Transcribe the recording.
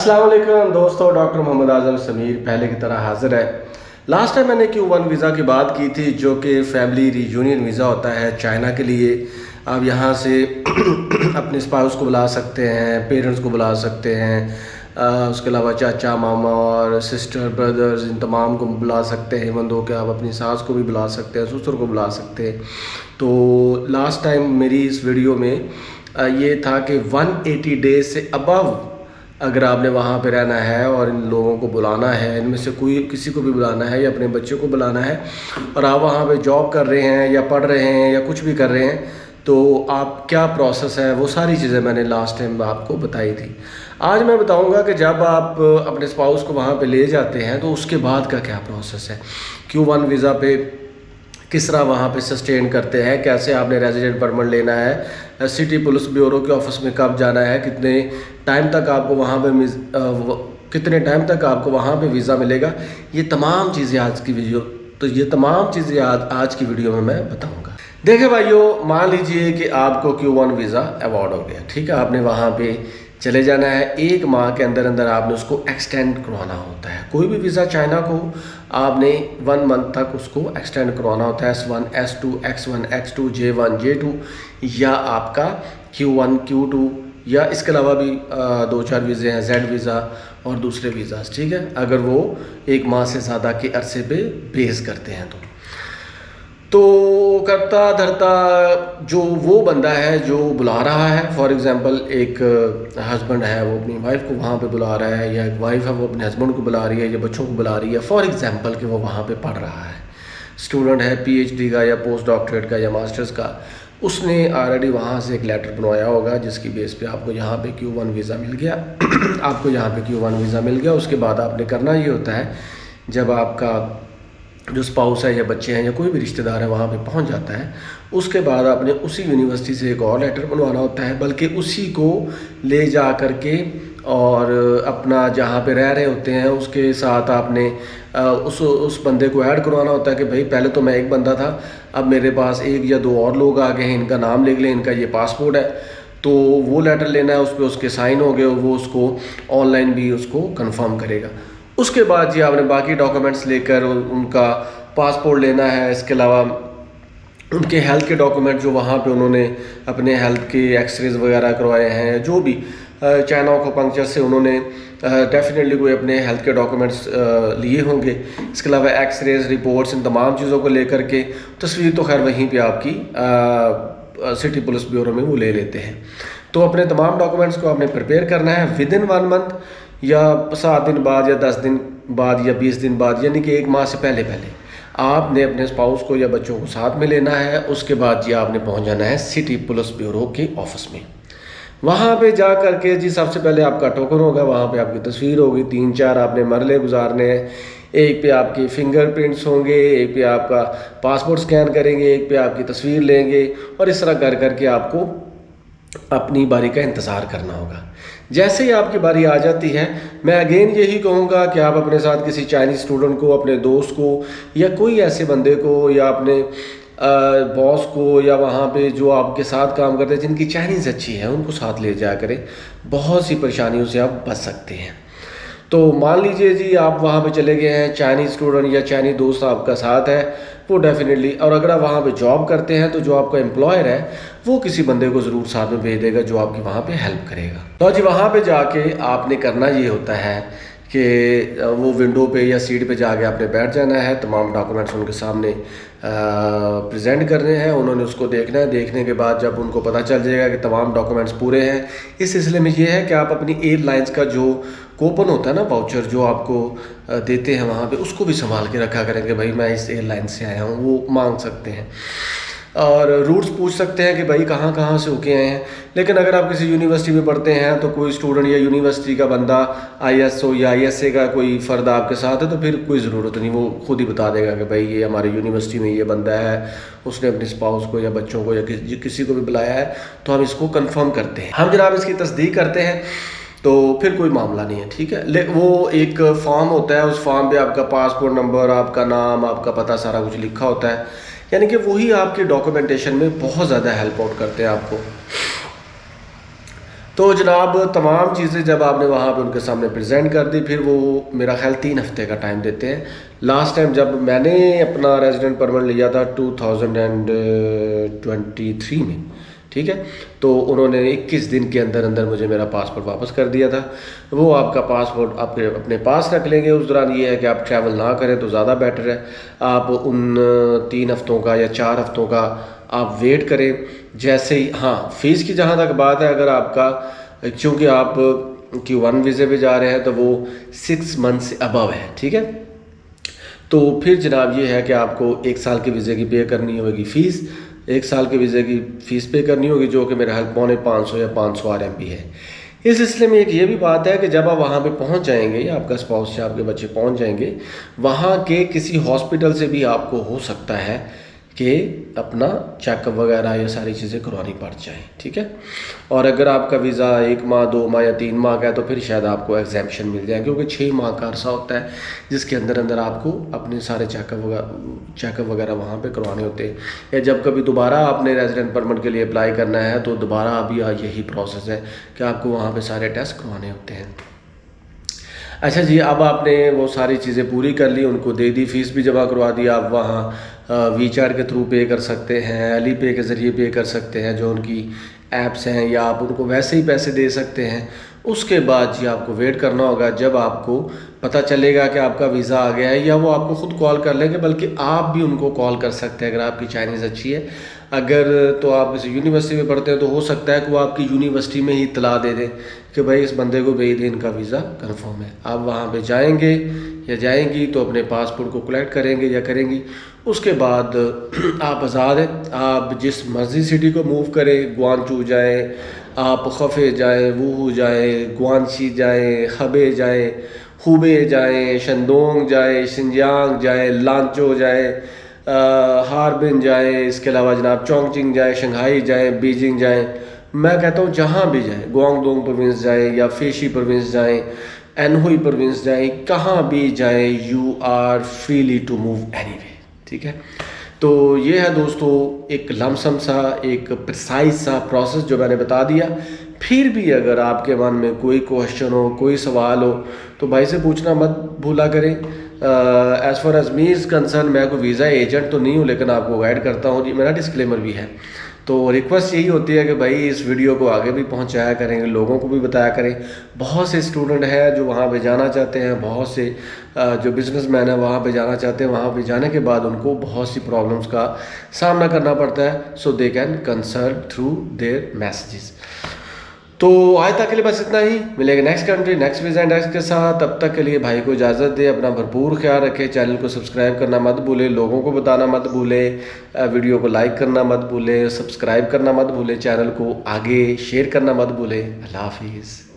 अस्सलाम वालेकुम दोस्तों, डॉक्टर मोहम्मद आज़म समीर पहले की तरह हाजिर है। लास्ट टाइम मैंने Q1 वीज़ा की बात की थी, जो कि फैमिली रीयूनियन वीज़ा होता है चाइना के लिए। आप यहाँ से अपने स्पाउस को बुला सकते हैं, पेरेंट्स को बुला सकते हैं, उसके अलावा चाचा मामा और सिस्टर ब्रदर्स इन तमाम को बुला सकते हैं। इवन दो कि आप अपनी सास को भी बुला सकते हैं, ससुर को बुला सकते हैं। तो लास्ट टाइम मेरी इस वीडियो में ये था कि 180 डेज से अबव अगर आपने वहाँ पे रहना है और इन लोगों को बुलाना है, इनमें से कोई किसी को भी बुलाना है या अपने बच्चे को बुलाना है, और आप वहाँ पे जॉब कर रहे हैं या पढ़ रहे हैं या कुछ भी कर रहे हैं, तो आप क्या प्रोसेस है वो सारी चीज़ें मैंने लास्ट टाइम आपको बताई थी। आज मैं बताऊंगा कि जब आप अपने स्पाउस को वहाँ पे ले जाते हैं तो उसके बाद का क्या प्रोसेस है, Q1 वीज़ा पे किस तरह वहाँ पे सस्टेन करते हैं, कैसे आपने रेजिडेंट परमिट लेना है, सिटी पुलिस ब्यूरो के ऑफिस में कब जाना है, कितने टाइम तक आपको वहाँ पे वीज़ा मिलेगा, ये तमाम चीज़ें आज की वीडियो में मैं बताऊँगा। देखिए भाइयों, मान लीजिए कि आपको Q1 वीज़ा अवॉर्ड हो गया, ठीक है, आपने वहाँ पे चले जाना है। 1 माह के अंदर अंदर आपने उसको एक्सटेंड करवाना होता है। कोई भी वीज़ा चाइना को आपने 1 मंथ तक उसको एक्सटेंड करवाना होता है, S1 S2 X1 X2 J1 J2 या आपका Q1 Q2, या इसके अलावा भी 2-4 वीज़े हैं, Z वीज़ा और दूसरे वीज़ास, ठीक है, अगर वो 1 माह से ज़्यादा के अरसे पे बेस करते हैं तो करता धरता जो वो बंदा है जो बुला रहा है, फॉर एग्ज़ाम्पल एक हस्बैंड है वो अपनी वाइफ को वहाँ पे बुला रहा है, या एक वाइफ है वो अपने हस्बैंड को बुला रही है या बच्चों को बुला रही है, फॉर एग्ज़ाम्पल कि वो वहाँ पे पढ़ रहा है, स्टूडेंट है PhD का या पोस्ट डॉक्टरेट का या मास्टर्स का, उसने ऑलरेडी वहाँ से एक लेटर बनवाया होगा जिसकी बेस पे आपको यहाँ पे Q1 वीज़ा मिल गया। आपको यहाँ पे Q1 वीज़ा मिल गया, उसके बाद आपने करना ये होता है, जब आपका जो स्पाउस है या बच्चे हैं या कोई भी रिश्तेदार है वहाँ पे पहुँच जाता है, उसके बाद आपने उसी यूनिवर्सिटी से एक और लेटर बनवाना होता है, बल्कि उसी को ले जा कर के और अपना जहाँ पे रह रहे होते हैं उसके साथ आपने उस बंदे को ऐड करवाना होता है कि भाई पहले तो मैं एक बंदा था, अब मेरे पास 1 या 2 और लोग आ गए हैं, इनका नाम लिख लें, इनका ये पासपोर्ट है, तो वो लेटर लेना है, उस पर उसके साइन हो गए, वो उसको ऑनलाइन भी उसको कंफर्म करेगा। उसके बाद जी आपने बाकी डॉक्यूमेंट्स लेकर उनका पासपोर्ट लेना है, इसके अलावा उनके हेल्थ के डॉक्यूमेंट जो वहाँ पे उन्होंने अपने हेल्थ के एक्सरेज वगैरह करवाए हैं, जो भी चाइना को पंक्चर से उन्होंने डेफिनेटली कोई अपने हेल्थ के डॉक्यूमेंट्स लिए होंगे। इसके अलावा एक्सरेज रिपोर्ट्स, इन तमाम चीज़ों को लेकर के तस्वीर तो खैर वहीं पे आपकी सिटी पुलिस ब्यूरो में वो ले लेते हैं। तो अपने तमाम डॉक्यूमेंट्स को आपने प्रिपेयर करना है विदिन 1 मंथ, या 7 दिन बाद या 10 दिन बाद या 20 दिन बाद, यानी कि 1 माह से पहले आपने अपने स्पाउस को या बच्चों को साथ में लेना है। उसके बाद जी आपने पहुंच जाना है सिटी पुलिस ब्यूरो के ऑफिस में। वहाँ पे जा कर के जी सबसे पहले आपका टोकन होगा, वहाँ पे आपकी तस्वीर होगी, 3-4 आपने मरले गुजारने हैं, एक पे आपके फिंगरप्रिंट्स होंगे, एक पे आपका पासपोर्ट स्कैन करेंगे, एक पे आपकी तस्वीर लेंगे, और इस तरह कर करके आपको अपनी बारी का इंतज़ार करना होगा। जैसे ही आपकी बारी आ जाती है, मैं अगेन यही कहूँगा कि आप अपने साथ किसी चाइनीज़ स्टूडेंट को, अपने दोस्त को, या कोई ऐसे बंदे को, या अपने बॉस को, या वहाँ पे जो आपके साथ काम करते हैं जिनकी चाइनीज़ अच्छी है, उनको साथ ले जाया करें। बहुत सी परेशानियों से आप बच सकते हैं। तो मान लीजिए जी आप वहाँ पे चले गए हैं, चाइनीज़ स्टूडेंट या चाइनीज़ दोस्त आपका साथ है, वो डेफिनेटली, और अगर आप वहाँ पे जॉब करते हैं तो जो आपका एम्प्लॉयर है वो किसी बंदे को ज़रूर साथ में भेज देगा जो आपकी वहाँ पे हेल्प करेगा। तो जी वहाँ पे जाके आपने करना ये होता है कि वो विंडो पे या सीट पे जाके आपने बैठ जाना है, तमाम डॉक्यूमेंट्स उनके सामने प्रेजेंट करने हैं, उन्होंने उसको देखना है। देखने के बाद जब उनको पता चल जाएगा कि तमाम डॉक्यूमेंट्स पूरे हैं, इस सिलसिले में ये है कि आप अपनी एयरलाइंस का जो कूपन होता है ना, वाउचर जो आपको देते हैं वहाँ पे, उसको भी संभाल के रखा करेंगे, भाई मैं इस एयरलाइन से आया हूँ, वो मांग सकते हैं। और रूट्स पूछ सकते हैं कि भाई कहाँ कहाँ से होके आए हैं। लेकिन अगर आप किसी यूनिवर्सिटी में पढ़ते हैं तो कोई स्टूडेंट या यूनिवर्सिटी का बंदा ISO या ISA का कोई फ़र्द आपके साथ है तो फिर कोई ज़रूरत नहीं, वो खुद ही बता देगा कि भाई ये हमारी यूनिवर्सिटी में ये बंदा है, उसने अपने स्पाउस को या बच्चों को या किसी को भी बुलाया है, तो हम इसको कन्फर्म करते हैं, हम जनाब इसकी तस्दीक करते हैं, तो फिर कोई मामला नहीं है, ठीक है। वो एक फॉर्म होता है, उस फॉर्म पे आपका पासपोर्ट नंबर, आपका नाम, आपका पता, सारा कुछ लिखा होता है, यानी कि वही आपके डॉक्यूमेंटेशन में बहुत ज़्यादा हेल्प आउट करते हैं आपको। तो जनाब तमाम चीज़ें जब आपने वहाँ पे उनके सामने प्रेजेंट कर दी, फिर वो मेरा ख्याल 3 हफ्ते का टाइम देते हैं। लास्ट टाइम जब मैंने अपना रेजिडेंट परमिट लिया था 2023 में, ठीक है, तो उन्होंने 21 दिन के अंदर अंदर मुझे मेरा पासपोर्ट वापस कर दिया था। वो आपका पासपोर्ट आप अपने पास रख लेंगे। उस दौरान ये है कि आप ट्रैवल ना करें तो ज़्यादा बेटर है। आप उन 3 हफ्तों का या 4 हफ्तों का आप वेट करें। जैसे ही, हाँ, फ़ीस की जहाँ तक बात है, अगर आपका, क्योंकि आप Q1 वीज़े पे जा रहे हैं तो वो 6 मंथ से अबव है, ठीक है, तो फिर जनाब ये है कि आपको 1 साल के वीज़े की पे करनी होगी फ़ीस। 1 साल के वीज़े की फ़ीस पे करनी होगी, जो कि मेरा हेल्प 550 या 500 RMB है। इस सिलसिले में एक ये भी बात है कि जब आप वहाँ पे पहुँच जाएंगे, या आपका स्पाउस या आपके बच्चे पहुँच जाएंगे, वहाँ के किसी हॉस्पिटल से भी आपको हो सकता है कि अपना चेकअप वगैरह ये सारी चीज़ें करवानी पड़ जाए, ठीक है। और अगर आपका वीज़ा 1 माह, 2 माह या 3 माह का है तो फिर शायद आपको एग्जेम्पशन मिल जाए, क्योंकि 6 माह का अरसा होता है जिसके अंदर अंदर आपको अपने सारे चेकअप वगैरह वहाँ पे करवाने होते हैं। या जब कभी दोबारा आपने रेजिडेंट परमिट के लिए अप्लाई करना है तो दोबारा अभी यही प्रोसेस है कि आपको वहाँ पर सारे टेस्ट करवाने होते हैं। अच्छा जी, अब आपने वो सारी चीज़ें पूरी कर ली, उनको दे दी, फ़ीस भी जमा करवा दी। आप वहाँ वीचार्ट के थ्रू पे कर सकते हैं, एलीपे के ज़रिए पे कर सकते हैं, जो उनकी ऐप्स हैं, या आप उनको वैसे ही पैसे दे सकते हैं। उसके बाद जी आपको वेट करना होगा जब आपको पता चलेगा कि आपका वीज़ा आ गया है, या वो आपको ख़ुद कॉल कर लेंगे, बल्कि आप भी उनको कॉल कर सकते हैं अगर आपकी चाइनीज़ अच्छी है। अगर तो आप किसी यूनिवर्सिटी में पढ़ते हैं तो हो सकता है कि वो आपकी यूनिवर्सिटी में ही इत्तला दे दें कि भाई इस बंदे को भेज दें, इनका वीज़ा कन्फर्म है। आप वहाँ पे जाएंगे या जाएंगी तो अपने पासपोर्ट को कलेक्ट करेंगे या करेंगी। उसके बाद आप आज़ाद हैं, आप जिस मर्ज़ी सिटी को मूव करें, ग्वांचू जाएँ, आप खफ़े जाएँ, वूहू जाएँ, गुआंशी जाएँ, खबे जाएँ, हुबे जाएँ, शंदोंग जाएँ, शिनजियांग जाएँ, लांचो जाएँ, हार्बिन जाएँ, इसके अलावा जनाब चोंगचिंग जाएँ, शंघाई जाएँ, बीजिंग जाएँ। मैं कहता हूँ जहाँ भी जाएँ, गुआंगडोंग प्रोविंस जाएँ या फेशी प्रोविंस जाएँ, एनहुई प्रोविंस जाएँ, कहाँ भी जाएँ, you are freely to move anyway, ठीक है। तो ये है दोस्तों एक लमसम सा, एक प्रिसाइज सा प्रोसेस जो मैंने बता दिया। फिर भी अगर आपके मन में कोई क्वेश्चन हो, कोई सवाल हो, तो भाई से पूछना मत भूला करें। As far as me is concern, मैं कोई वीज़ा एजेंट तो नहीं हूँ, लेकिन आपको गाइड करता हूँ, ये मेरा डिस्क्लेमर भी है। तो रिक्वेस्ट यही होती है कि भाई इस वीडियो को आगे भी पहुंचाया करें, लोगों को भी बताया करें। बहुत से स्टूडेंट हैं जो वहाँ पे जाना चाहते हैं, बहुत से जो बिजनेसमैन हैं वहाँ पे जाना चाहते हैं। वहाँ पे जाने के बाद उनको बहुत सी प्रॉब्लम्स का सामना करना पड़ता है, so they can consult through their messages. तो आज तक के लिए बस इतना ही। मिलेंगे next country, next visa index के साथ। तब तक के लिए भाई को इजाज़त दे, अपना भरपूर ख्याल रखें। चैनल को सब्सक्राइब करना मत भूलें, लोगों को बताना मत भूलें, वीडियो को लाइक करना मत भूलें, सब्सक्राइब करना मत भूलें, चैनल को आगे शेयर करना मत भूलें। अल्लाह हाफिज़।